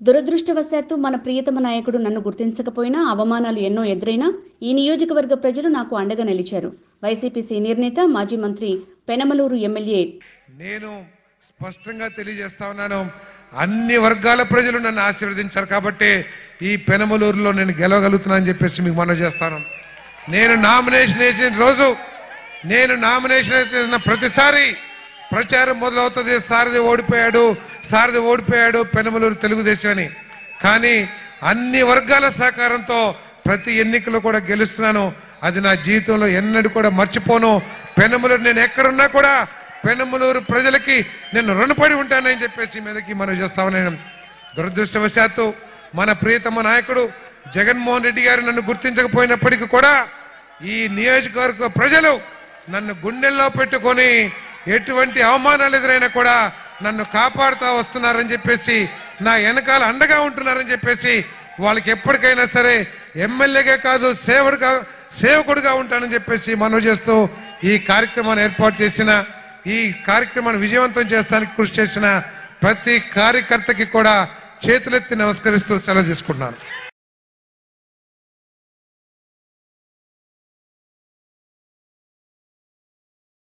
దురదృష్టవశాత్తు మన ప్రియతమ నాయకుడు నన్ను గుర్తించకపోయినా, అవమానాలు ఎన్నో ఎదురైనా ఈ నియోజకవర్గ ప్రజలు నాకు అండగా నిలిచారు. వైసీపీ సీనియర్ నేత, మాజీ మంత్రి, పెనమలూరు ఎమ్మెల్యే నేను స్పష్టంగా తెలియజేస్తా ఉన్నాను, అన్ని వర్గాల ప్రజలు నన్ను ఆశీర్వదించారు కాబట్టి ఈ పెనమలూరులో నేను గెలవగలుగుతున్నానని చెప్పేసి మీకు మనవి చేస్తాను. నేను నామినేషన్ వేసిన రోజు, నేను నామినేషన్ వేసిన ప్రతిసారి ప్రచారం మొదలవుతుంది, సారథి ఓడిపోయాడు పెనమలూరు తెలుగుదేశం అని. కానీ అన్ని వర్గాల సహకారంతో ప్రతి ఎన్నికలో కూడా గెలుస్తున్నాను. అది నా జీవితంలో ఎన్నడూ కూడా మర్చిపోను. పెనమలూరు నేను ఎక్కడున్నా కూడా పెనమలూరు ప్రజలకి నేను రుణపడి ఉంటానని చెప్పేసి మీదకి మనం చేస్తామని. దురదృష్టవశాత్తు మన ప్రియతమ నాయకుడు జగన్మోహన్ రెడ్డి గారు నన్ను గుర్తించకపోయినప్పటికీ కూడా ఈ నియోజకవర్గ ప్రజలు నన్ను గుండెల్లో పెట్టుకొని ఎటువంటి అవమానాలు ఎదురైనా కూడా నన్ను కాపాడుతూ వస్తున్నారని చెప్పేసి, నా వెనకాల అండగా ఉంటున్నారని చెప్పేసి, వాళ్ళకి ఎప్పటికైనా సరే ఎమ్మెల్యేగా కాదు సేవకుడుగా ఉంటానని చెప్పేసి మనవి చేస్తూ ఈ కార్యక్రమాన్ని ఏర్పాటు చేసిన, ఈ కార్యక్రమాన్ని విజయవంతం చేస్తానికి కృషి చేసిన ప్రతి కార్యకర్తకి కూడా చేతులెత్తి నమస్కరిస్తూ సెలవు తీసుకుంటున్నాను.